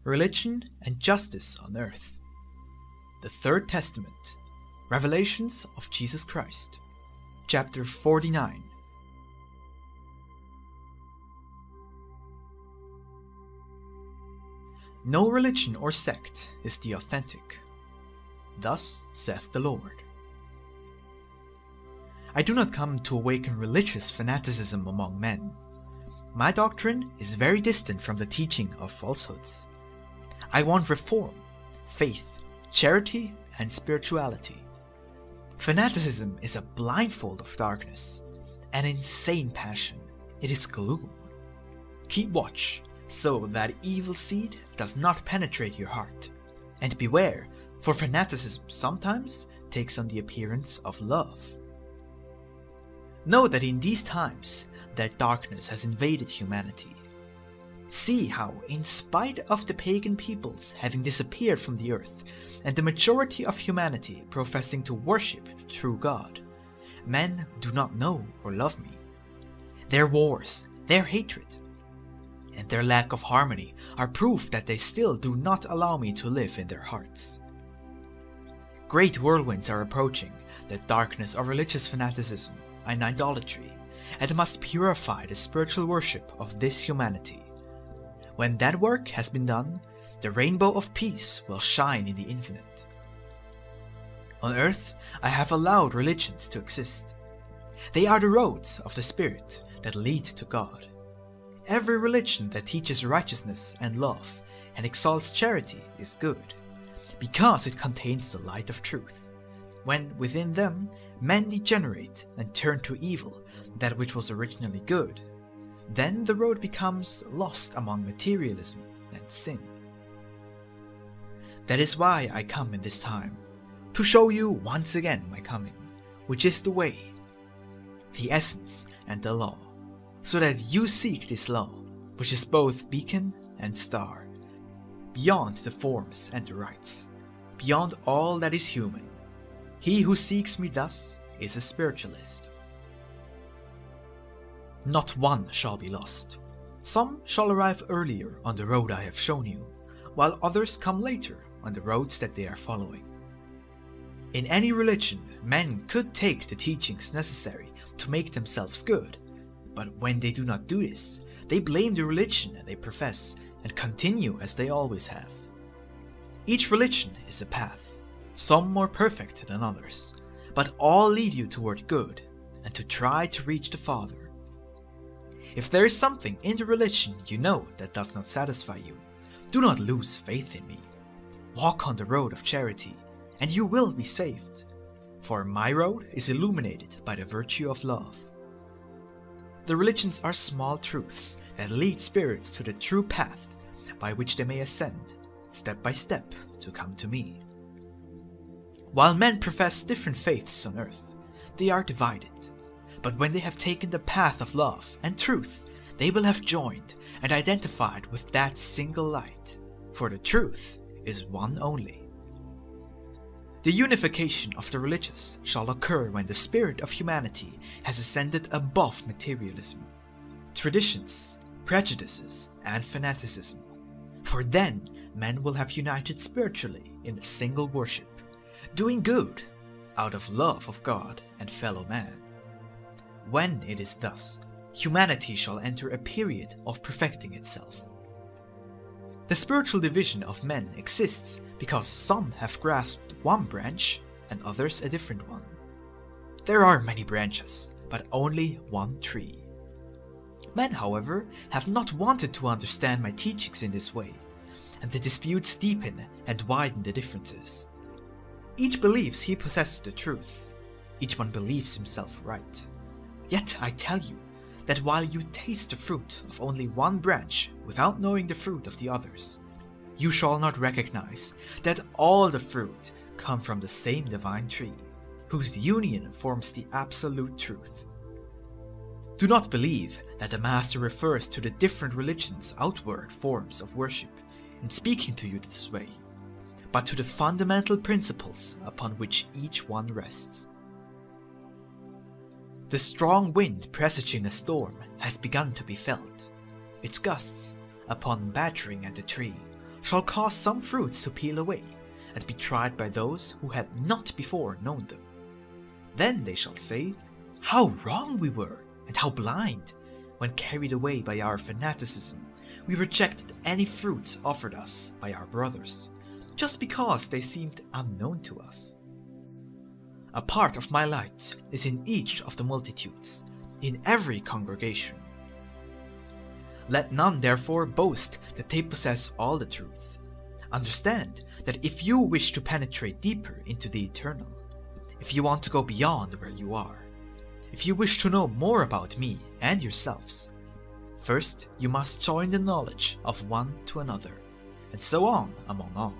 Religion and Justice on Earth. The Third Testament. Revelations of Jesus Christ. Chapter 49. No religion or sect is the authentic. Thus saith the Lord. I do not come to awaken religious fanaticism among men. My doctrine is very distant from the teaching of falsehoods. I want reform, faith, charity, and spirituality. Fanaticism is a blindfold of darkness, an insane passion. It is gloom. Keep watch, so that evil seed does not penetrate your heart. And beware, for fanaticism sometimes takes on the appearance of love. Know that in these times, that darkness has invaded humanity. See how, in spite of the pagan peoples having disappeared from the earth, and the majority of humanity professing to worship the true God, men do not know or love me. Their wars, their hatred, and their lack of harmony are proof that they still do not allow me to live in their hearts. Great whirlwinds are approaching, the darkness of religious fanaticism and idolatry, and must purify the spiritual worship of this humanity. When that work has been done, the rainbow of peace will shine in the infinite. On earth, I have allowed religions to exist. They are the roads of the Spirit that lead to God. Every religion that teaches righteousness and love and exalts charity is good, because it contains the light of truth. When within them men degenerate and turn to evil, that which was originally good, then the road becomes lost among materialism and sin. That is why I come in this time, to show you once again my coming, which is the way, the essence and the law, so that you seek this law, which is both beacon and star, beyond the forms and the rites, beyond all that is human. He who seeks me thus is a spiritualist. Not one shall be lost. Some shall arrive earlier on the road I have shown you, while others come later on the roads that they are following. In any religion, men could take the teachings necessary to make themselves good, but when they do not do this, they blame the religion they profess and continue as they always have. Each religion is a path, some more perfect than others, but all lead you toward good and to try to reach the Father. If there is something in the religion you know that does not satisfy you, do not lose faith in me. Walk on the road of charity, and you will be saved, for my road is illuminated by the virtue of love. The religions are small truths that lead spirits to the true path by which they may ascend, step by step, to come to me. While men profess different faiths on earth, they are divided. But when they have taken the path of love and truth, they will have joined and identified with that single light, for the truth is one only. The unification of the religious shall occur when the spirit of humanity has ascended above materialism, traditions, prejudices, and fanaticism, for then men will have united spiritually in a single worship, doing good out of love of God and fellow man. When it is thus, humanity shall enter a period of perfecting itself. The spiritual division of men exists because some have grasped one branch and others a different one. There are many branches, but only one tree. Men, however, have not wanted to understand my teachings in this way, and the disputes deepen and widen the differences. Each believes he possesses the truth. Each one believes himself right. Yet I tell you that while you taste the fruit of only one branch without knowing the fruit of the others, you shall not recognize that all the fruit come from the same divine tree, whose union forms the absolute truth. Do not believe that the Master refers to the different religions' outward forms of worship in speaking to you this way, but to the fundamental principles upon which each one rests. The strong wind presaging a storm has begun to be felt. Its gusts, upon battering at the tree, shall cause some fruits to peel away, and be tried by those who had not before known them. Then they shall say, how wrong we were, and how blind! When carried away by our fanaticism, we rejected any fruits offered us by our brothers, just because they seemed unknown to us. A part of my light is in each of the multitudes, in every congregation. Let none therefore boast that they possess all the truth. Understand that if you wish to penetrate deeper into the eternal, if you want to go beyond where you are, if you wish to know more about me and yourselves, first you must join the knowledge of one to another, and so on among all.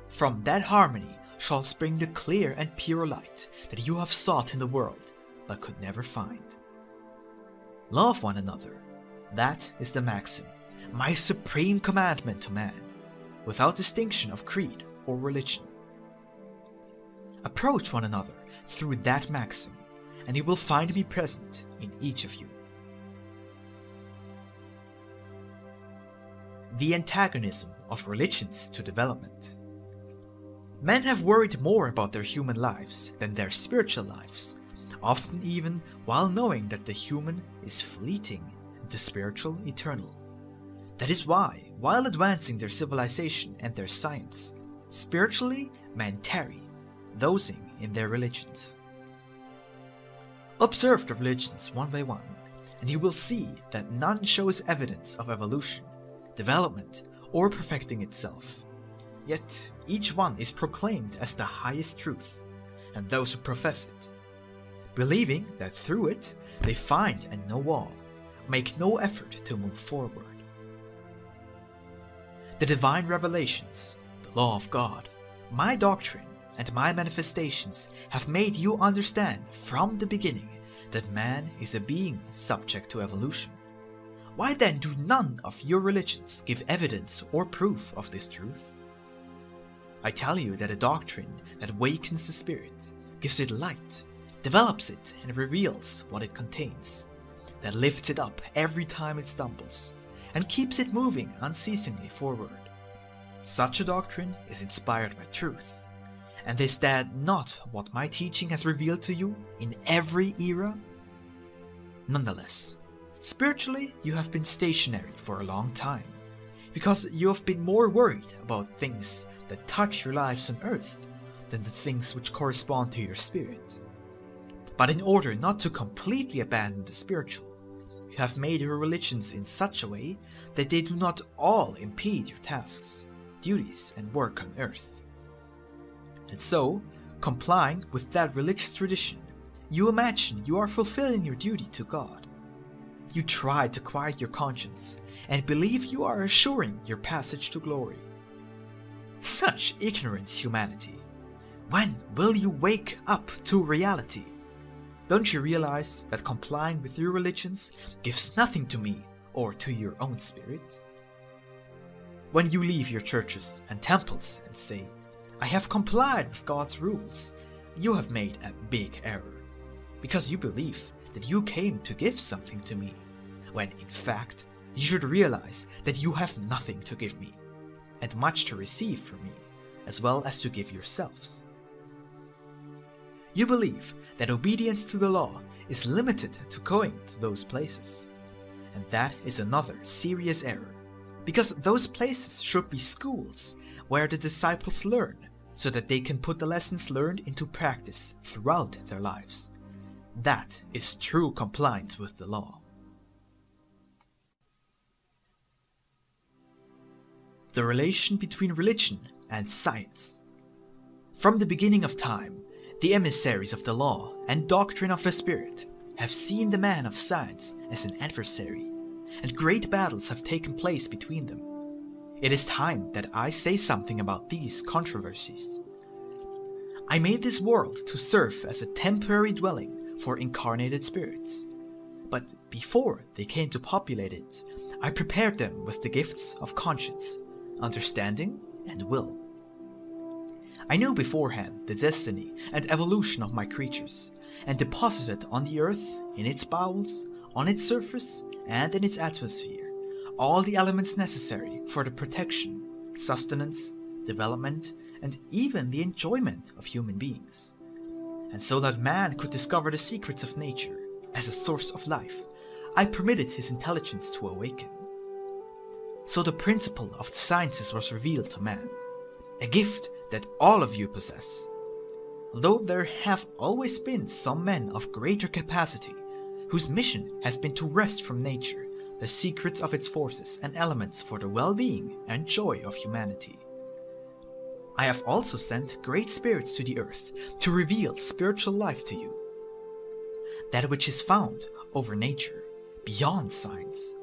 From that harmony shall spring the clear and pure light that you have sought in the world, but could never find. Love one another, that is the maxim, my supreme commandment to man, without distinction of creed or religion. Approach one another through that maxim, and you will find me present in each of you. The antagonism of religions to development. Men have worried more about their human lives than their spiritual lives, often even while knowing that the human is fleeting and the spiritual eternal. That is why, while advancing their civilization and their science, spiritually men tarry, dozing in their religions. Observe the religions one by one, and you will see that none shows evidence of evolution, development, or perfecting itself. Yet each one is proclaimed as the highest truth, and those who profess it, believing that through it they find and know all, make no effort to move forward. The divine revelations, the law of God, my doctrine, and my manifestations have made you understand from the beginning that man is a being subject to evolution. Why then do none of your religions give evidence or proof of this truth? I tell you that a doctrine that awakens the spirit, gives it light, develops it and reveals what it contains, that lifts it up every time it stumbles, and keeps it moving unceasingly forward. Such a doctrine is inspired by truth. And is that not what my teaching has revealed to you in every era? Nonetheless, spiritually you have been stationary for a long time, because you have been more worried about things that touch your lives on earth than the things which correspond to your spirit. But in order not to completely abandon the spiritual, you have made your religions in such a way that they do not all impede your tasks, duties, and work on earth. And so, complying with that religious tradition, you imagine you are fulfilling your duty to God. You try to quiet your conscience and believe you are assuring your passage to glory. Such ignorance, humanity! When will you wake up to reality? Don't you realize that complying with your religions gives nothing to me or to your own spirit? When you leave your churches and temples and say, I have complied with God's rules, you have made a big error, because you believe that you came to give something to me, when in fact you should realize that you have nothing to give me, and much to receive from me, as well as to give yourselves. You believe that obedience to the law is limited to going to those places, and that is another serious error, because those places should be schools where the disciples learn, so that they can put the lessons learned into practice throughout their lives. That is true compliance with the law. The relation between religion and science. From the beginning of time, the emissaries of the law and doctrine of the Spirit have seen the man of science as an adversary, and great battles have taken place between them. It is time that I say something about these controversies. I made this world to serve as a temporary dwelling for incarnated spirits, but before they came to populate it, I prepared them with the gifts of conscience, understanding, and will. I knew beforehand the destiny and evolution of my creatures, and deposited on the earth, in its bowels, on its surface, and in its atmosphere, all the elements necessary for the protection, sustenance, development, and even the enjoyment of human beings. And so that man could discover the secrets of nature as a source of life, I permitted his intelligence to awaken. So the principle of the sciences was revealed to man, a gift that all of you possess. Although there have always been some men of greater capacity, whose mission has been to wrest from nature the secrets of its forces and elements for the well-being and joy of humanity. I have also sent great spirits to the earth to reveal spiritual life to you, that which is found over nature, beyond science.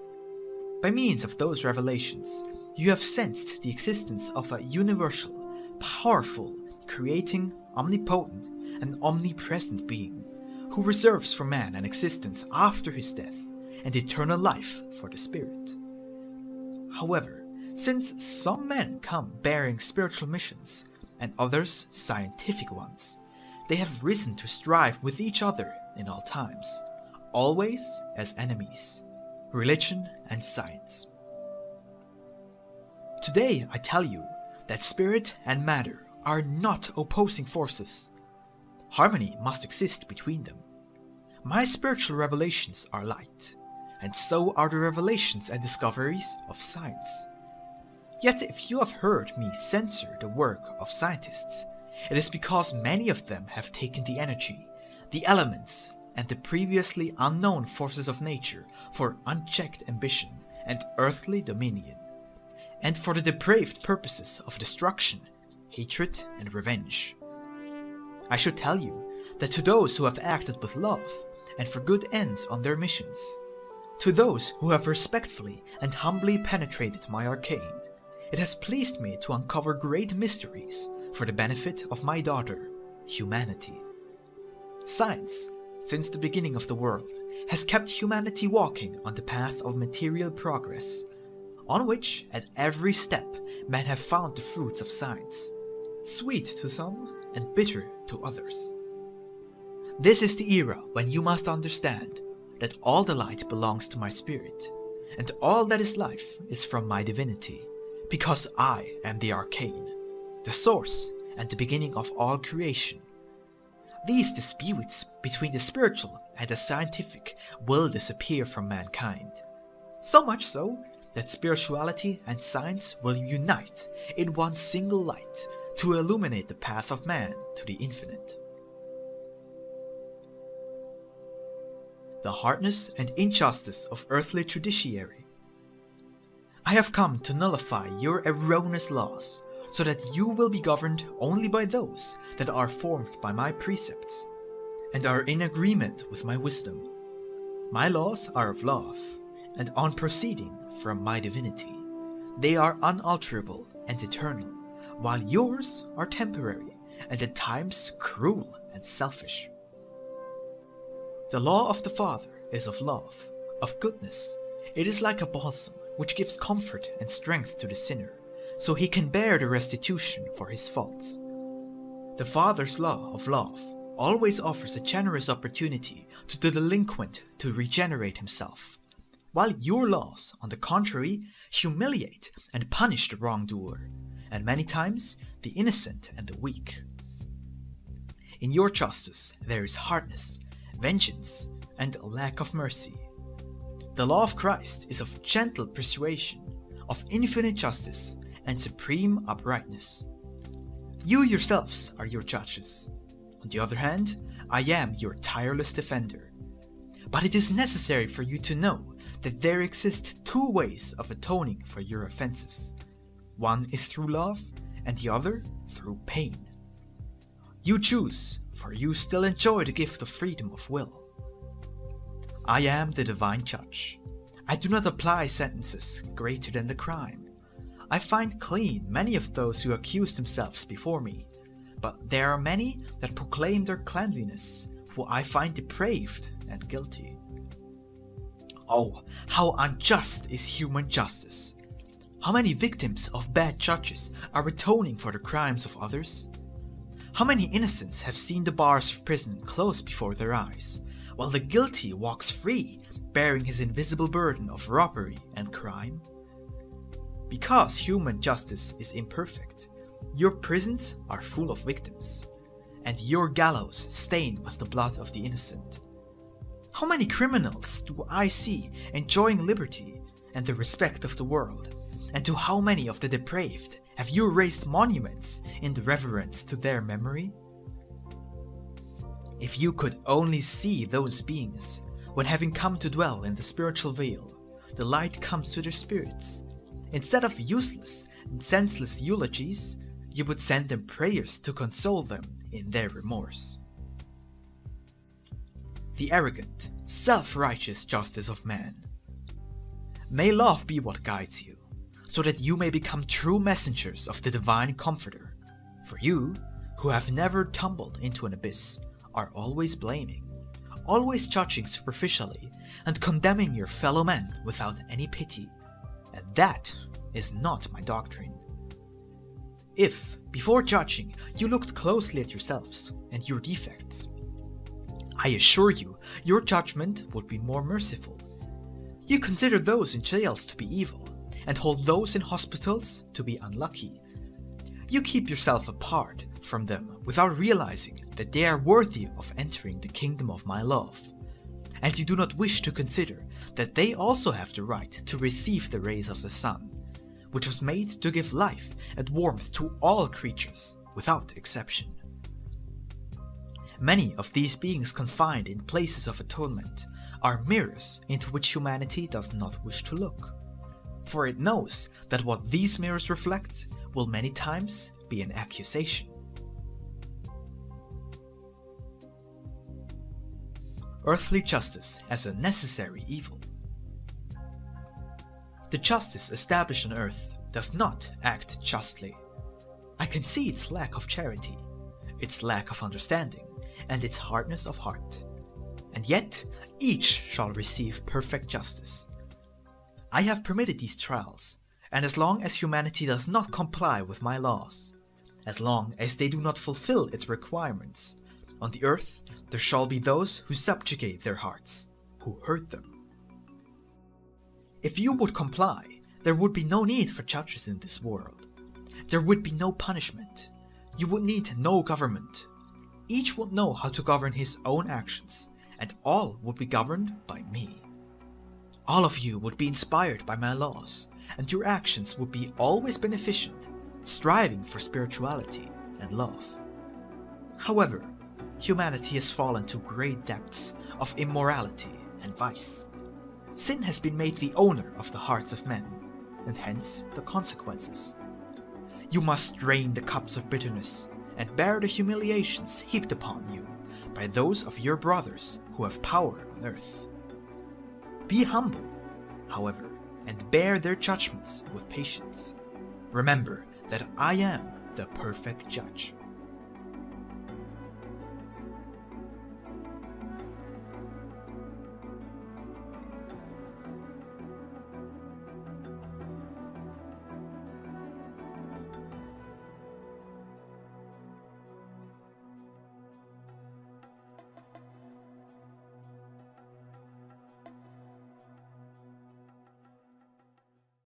By means of those revelations, you have sensed the existence of a universal, powerful, creating, omnipotent, and omnipresent being, who reserves for man an existence after his death and eternal life for the spirit. However, since some men come bearing spiritual missions and others scientific ones, they have risen to strive with each other in all times, always as enemies, religion and science. Today I tell you that spirit and matter are not opposing forces. Harmony must exist between them. My spiritual revelations are light, and so are the revelations and discoveries of science. Yet if you have heard me censor the work of scientists, it is because many of them have taken the energy, the elements, and the previously unknown forces of nature for unchecked ambition and earthly dominion, and for the depraved purposes of destruction, hatred, and revenge. I should tell you that to those who have acted with love and for good ends on their missions, to those who have respectfully and humbly penetrated my arcane, it has pleased me to uncover great mysteries for the benefit of my daughter, humanity. Science, since the beginning of the world, has kept humanity walking on the path of material progress, on which at every step men have found the fruits of science, sweet to some and bitter to others. This is the era when you must understand that all the light belongs to my spirit, and all that is life is from my divinity, because I am the arcane, the source and the beginning of all creation. These disputes between the spiritual and the scientific will disappear from mankind, so much so that spirituality and science will unite in one single light to illuminate the path of man to the infinite. The hardness and injustice of earthly judiciary. I have come to nullify your erroneous laws, so that you will be governed only by those that are formed by my precepts, and are in agreement with my wisdom. My laws are of love, and on proceeding from my divinity. They are unalterable and eternal, while yours are temporary, and at times cruel and selfish. The law of the Father is of love, of goodness. It is like a balsam which gives comfort and strength to the sinner, so he can bear the restitution for his faults. The Father's law of love always offers a generous opportunity to the delinquent to regenerate himself, while your laws, on the contrary, humiliate and punish the wrongdoer, and many times the innocent and the weak. In your justice there is hardness, vengeance, and a lack of mercy. The law of Christ is of gentle persuasion, of infinite justice, and supreme uprightness. You yourselves are your judges. On the other hand, I am your tireless defender. But it is necessary for you to know that there exist two ways of atoning for your offenses. One is through love, and the other through pain. You choose, for you still enjoy the gift of freedom of will. I am the divine judge. I do not apply sentences greater than the crime. I find clean many of those who accuse themselves before me, but there are many that proclaim their cleanliness, who I find depraved and guilty. Oh, how unjust is human justice! How many victims of bad judges are atoning for the crimes of others? How many innocents have seen the bars of prison close before their eyes, while the guilty walks free, bearing his invisible burden of robbery and crime? Because human justice is imperfect, your prisons are full of victims, and your gallows stained with the blood of the innocent. How many criminals do I see enjoying liberty and the respect of the world, and to how many of the depraved have you raised monuments in the reverence to their memory? If you could only see those beings, when having come to dwell in the spiritual veil, the light comes to their spirits. Instead of useless and senseless eulogies, you would send them prayers to console them in their remorse. The arrogant, self-righteous justice of man. May love be what guides you, so that you may become true messengers of the divine Comforter. For you, who have never tumbled into an abyss, are always blaming, always judging superficially, and condemning your fellow men without any pity. And that is not my doctrine. If, before judging, you looked closely at yourselves and your defects, I assure you, your judgment would be more merciful. You consider those in jails to be evil, and hold those in hospitals to be unlucky. You keep yourself apart from them without realizing that they are worthy of entering the kingdom of my love. And you do not wish to consider that they also have the right to receive the rays of the sun, which was made to give life and warmth to all creatures without exception. Many of these beings confined in places of atonement are mirrors into which humanity does not wish to look, for it knows that what these mirrors reflect will many times be an accusation. Earthly justice as a necessary evil. The justice established on earth does not act justly. I can see its lack of charity, its lack of understanding, and its hardness of heart. And yet, each shall receive perfect justice. I have permitted these trials, and as long as humanity does not comply with my laws, as long as they do not fulfill its requirements, on the earth there shall be those who subjugate their hearts, who hurt them. If you would comply, there would be no need for judges in this world. There would be no punishment. You would need no government. Each would know how to govern his own actions, and all would be governed by me. All of you would be inspired by my laws, and your actions would be always beneficent, striving for spirituality and love. However, humanity has fallen to great depths of immorality and vice. Sin has been made the owner of the hearts of men, and hence the consequences. You must drain the cups of bitterness and bear the humiliations heaped upon you by those of your brothers who have power on earth. Be humble, however, and bear their judgments with patience. Remember that I am the perfect judge.